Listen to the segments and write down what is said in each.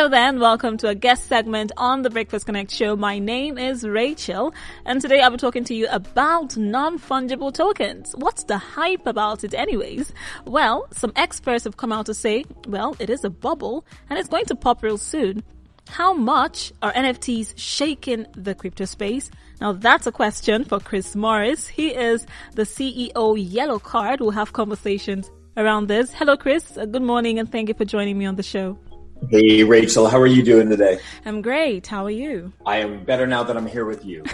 Hello there and welcome to a guest segment on the Breakfast Connect show. My name is Rachel and today I'll be talking to you about non-fungible tokens. What's the hype about it anyways? Well, some experts have come out to say, well, it is a bubble and it's going to pop real soon. How much are NFTs shaking the crypto space? Now that's a question for Chris Maurice. He is the CEO Yellow Card. We'll have conversations around this. Hello, Chris. Good morning and thank you for joining me on the show. Hey, Rachel. How are you doing today? I'm great. How are you? I am better now that I'm here with you.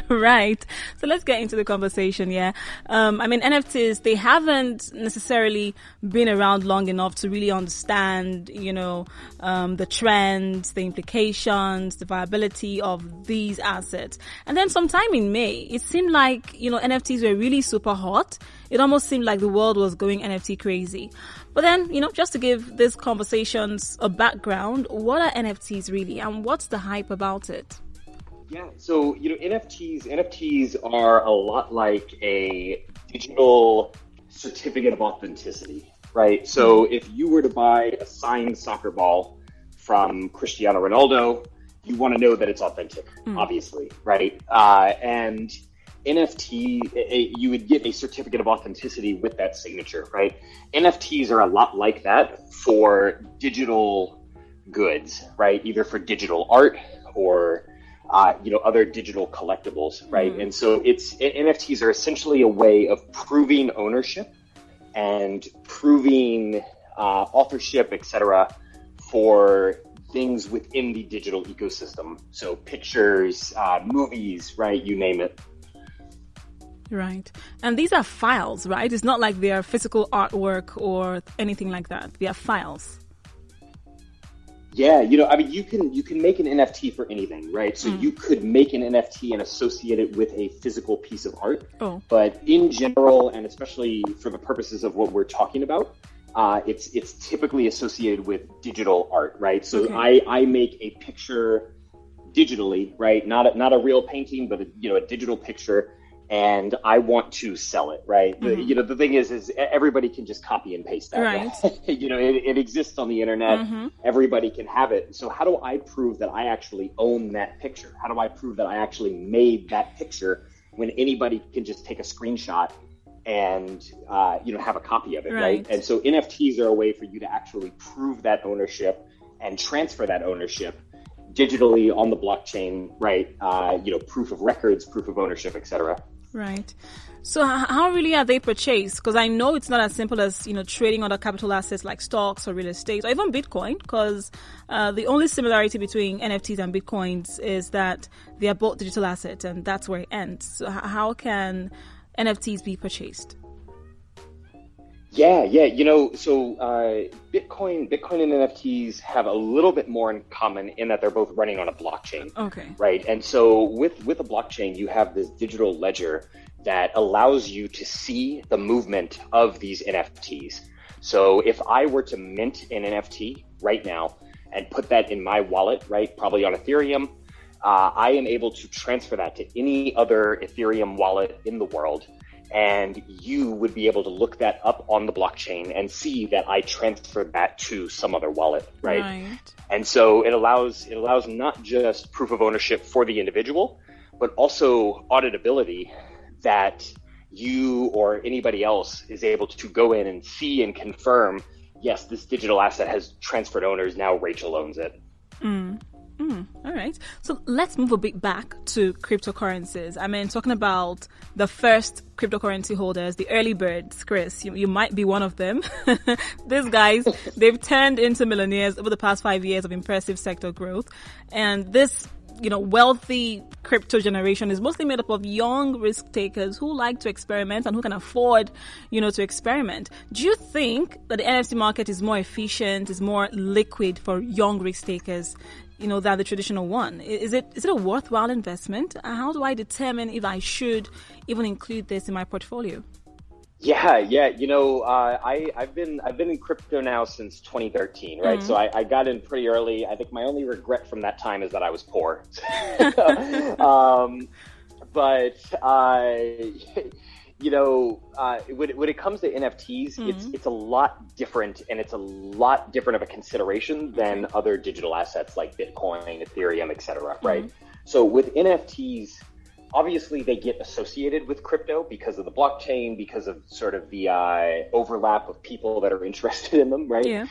Right. So let's get into the conversation. Yeah. NFTs, they haven't necessarily been around long enough to really understand, the trends, the implications, the viability of these assets. And then sometime in May, it seemed like, NFTs were really super hot. It almost seemed like the world was going NFT crazy. But then, just to give these conversations a background, what are NFTs really and what's the hype about it? Yeah, so, NFTs are a lot like a digital certificate of authenticity, right? So if you were to buy a signed soccer ball from Cristiano Ronaldo, you want to know that it's authentic, obviously, right? And NFT, you would get a certificate of authenticity with that signature, right? NFTs are a lot like that for digital goods, right? Either for digital art or, other digital collectibles, right? And so NFTs are essentially a way of proving ownership and proving authorship, etc., for things within the digital ecosystem. So pictures, movies, right? You name it. Right. And these are files, right? It's not like they are physical artwork or anything like that. They are files. Yeah, you can make an NFT for anything, right? So you could make an NFT and associate it with a physical piece of art. Oh. But in general, and especially for the purposes of what we're talking about, it's typically associated with digital art, right? So okay. I make a picture digitally, right? Not a real painting, but a digital picture. And I want to sell it, right? The thing is everybody can just copy and paste that, right? It exists on the internet. Everybody can have it. So how do I prove that I actually own that picture? How do I prove that I actually made that picture when anybody can just take a screenshot and, have a copy of it, right? And so NFTs are a way for you to actually prove that ownership and transfer that ownership digitally on the blockchain, right? Proof of records, proof of ownership, etc. Right. So how really are they purchased? Because I know it's not as simple as, trading other capital assets like stocks or real estate or even Bitcoin, because the only similarity between NFTs and Bitcoins is that they are both digital assets and that's where it ends. So how can NFTs be purchased? Yeah. So Bitcoin and NFTs have a little bit more in common in that they're both running on a blockchain. Okay. Right. And so with a blockchain, you have this digital ledger that allows you to see the movement of these NFTs. So if I were to mint an NFT right now and put that in my wallet, right, probably on Ethereum, I am able to transfer that to any other Ethereum wallet in the world. And you would be able to look that up on the blockchain and see that I transferred that to some other wallet, right? And so it allows not just proof of ownership for the individual, but also auditability that you or anybody else is able to go in and see and confirm, yes, this digital asset has transferred owners. Now Rachel owns it. All right. So let's move a bit back to cryptocurrencies. Talking about the first cryptocurrency holders, the early birds, Chris, you might be one of them. These guys, they've turned into millionaires over the past 5 years of impressive sector growth. And this, wealthy crypto generation is mostly made up of young risk takers who like to experiment and who can afford, to experiment. Do you think that the NFT market is more efficient, is more liquid for young risk takers, than the traditional one? Is it a worthwhile investment? How do I determine if I should even include this in my portfolio? Yeah. I've been in crypto now since 2013, right? So I got in pretty early. I think my only regret from that time is that I was poor. when it comes to NFTs, it's a lot different, and it's a lot different of a consideration than other digital assets like Bitcoin, Ethereum, etc. Right? So with NFTs, obviously they get associated with crypto because of the blockchain, because of sort of the overlap of people that are interested in them, right? Yeah.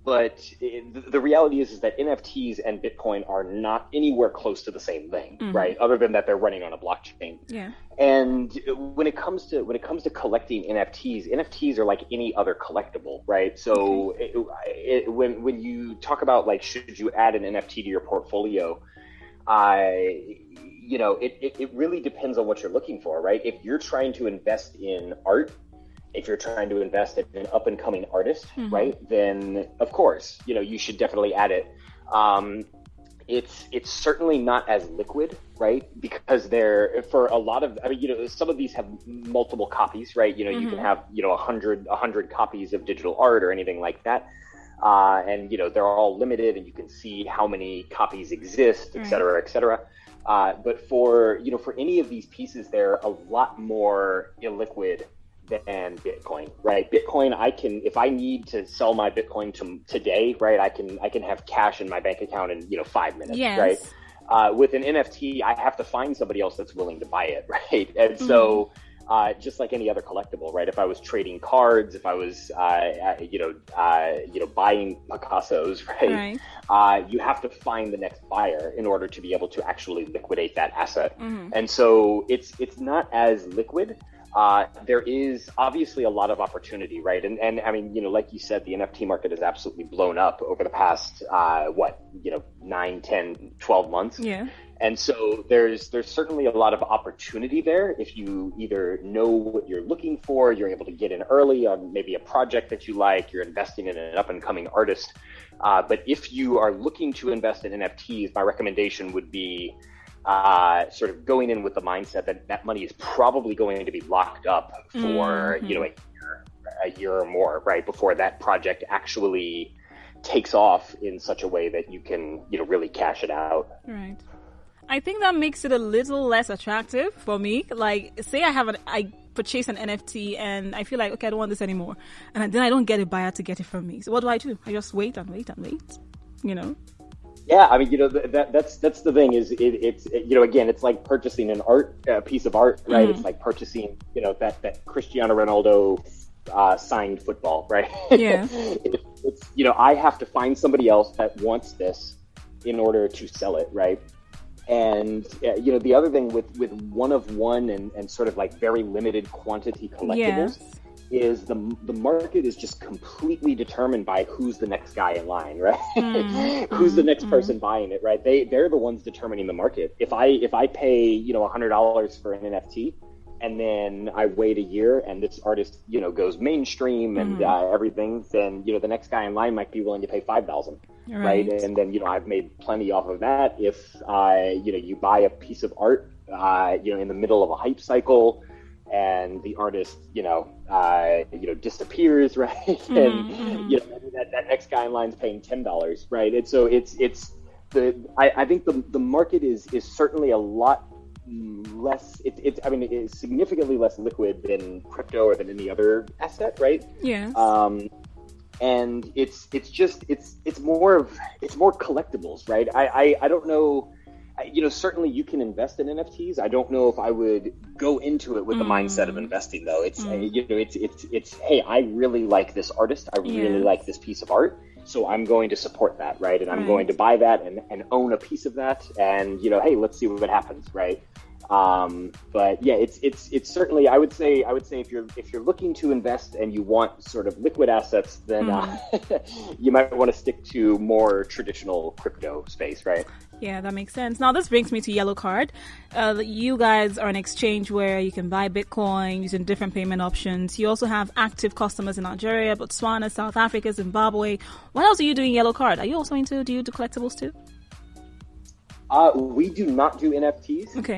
But the reality is that NFTs and Bitcoin are not anywhere close to the same thing, right? Other than that they're running on a blockchain. Yeah. And when it comes to collecting NFTs are like any other collectible, right? So when you talk about like, should you add an NFT to your portfolio, it really depends on what you're looking for, right? If you're trying to invest in art, if you're trying to invest in an up and coming artist, right, then of course, you should definitely add it. It's certainly not as liquid, right? Because for a lot of, some of these have multiple copies, right? You can have, 100 copies of digital art or anything like that. And they're all limited, and you can see how many copies exist, et cetera, et cetera. But for any of these pieces, they're a lot more illiquid than Bitcoin, right? Bitcoin, if I need to sell my Bitcoin today, right, I can have cash in my bank account in 5 minutes, right? With an NFT, I have to find somebody else that's willing to buy it, right? And so just like any other collectible, right? If I was trading cards, if I was buying Picassos, right? You have to find the next buyer in order to be able to actually liquidate that asset. And so it's not as liquid. There is obviously a lot of opportunity, right? And I mean, like you said, the NFT market has absolutely blown up over the past 9, 10, 12 months. Yeah. And so there's certainly a lot of opportunity there if you either know what you're looking for, you're able to get in early on maybe a project that you like, you're investing in an up-and-coming artist. But if you are looking to invest in NFTs, my recommendation would be sort of going in with the mindset that money is probably going to be locked up for a year or more, right, before that project actually takes off in such a way that you can really cash it out. Right. I think that makes it a little less attractive for me. Like, say I purchase an NFT and I feel like, okay, I don't want this anymore, and then I don't get a buyer to get it from me. So what do? I just wait and wait and wait, Yeah, I mean, that's the thing is it's again, it's like purchasing a piece of art, right? It's like purchasing, that Cristiano Ronaldo signed football, right? Yeah. It's I have to find somebody else that wants this in order to sell it, right? And the other thing with one of one and sort of like very limited quantity collectibles. Yeah. Is the market is just completely determined by who's the next guy in line, right? Who's the next person buying it, right? They're the ones determining the market. If I pay $100 for an NFT, and then I wait a year and this artist goes mainstream and everything, then the next guy in line might be willing to pay $5,000, right? And then I've made plenty off of that. If you buy a piece of art in the middle of a hype cycle, and the artist, disappears, right? And that next guy in line is paying $10, right? And so I think the market is certainly a lot less. It is significantly less liquid than crypto or than any other asset, right? Yes. And it's more collectibles, right? I don't know. Certainly you can invest in NFTs. I don't know if I would go into it with the mindset of investing, though. It's hey, I really like this artist. I really like this piece of art. So I'm going to support that, right? And I'm going to buy that and own a piece of that. And, hey, let's see what happens, right? But yeah, it's certainly, I would say if you're looking to invest and you want sort of liquid assets, then you might want to stick to more traditional crypto space, right? Yeah, that makes sense. Now, this brings me to Yellow Card. You guys are an exchange where you can buy Bitcoin using different payment options. You also have active customers in Nigeria, Botswana, South Africa, Zimbabwe. What else are you doing Yellow Card? Are you also do you do collectibles too? We do not do NFTs, okay.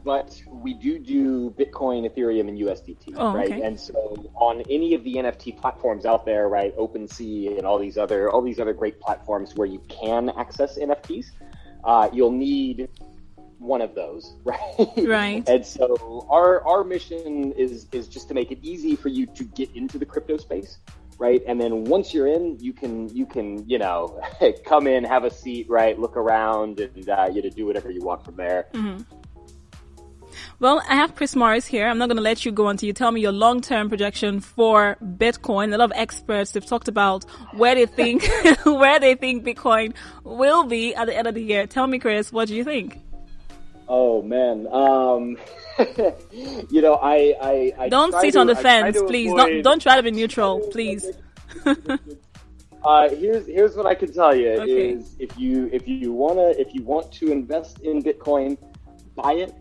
But we do Bitcoin, Ethereum, and USDT, right? Okay. And so on any of the NFT platforms out there, right, OpenSea and all these other great platforms where you can access NFTs, you'll need one of those, right? Right. And so our mission is just to make it easy for you to get into the crypto space, right? And then once you're in, you can come in, have a seat, right? Look around, and do whatever you want from there. Mm-hmm. Well, I have Chris Maurice here. I'm not going to let you go until you tell me your long-term projection for Bitcoin. A lot of experts have talked about where they think Bitcoin will be at the end of the year. Tell me, Chris, what do you think? Oh man, I don't sit on the fence, please. Don't try to be neutral, please. Here's what I can tell you Okay. is if you want to invest in Bitcoin, buy it,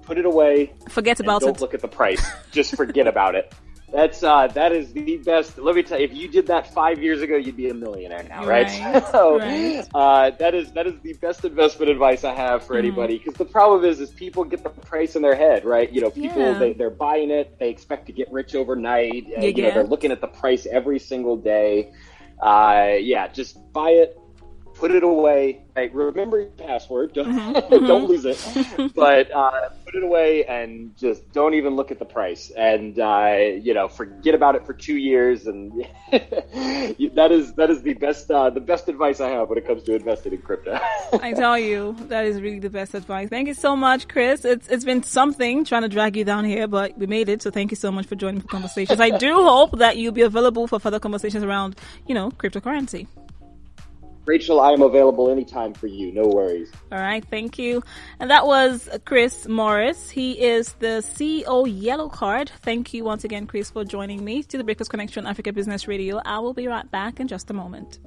put it away, forget about it. Don't look at the price. Just forget about it. That is the best. Let me tell you, if you did that 5 years ago, you'd be a millionaire now, right? So that is the best investment advice I have for anybody. Because the problem is people get the price in their head, right? People they're buying it, they expect to get rich overnight. They're looking at the price every single day. Just buy it. Put it away. Right? Remember your password. Don't lose it. But put it away and just don't even look at the price. And forget about it for 2 years. And that is the best advice I have when it comes to investing in crypto. I tell you, that is really the best advice. Thank you so much, Chris. It's been something trying to drag you down here, but we made it. So thank you so much for joining the conversations. I do hope that you'll be available for further conversations around, cryptocurrency. Rachel, I am available anytime for you. No worries. All right. Thank you. And that was Chris Maurice. He is the CEO Yellow Card. Thank you once again, Chris, for joining me to the Breakfast Connection Africa Business Radio. I will be right back in just a moment.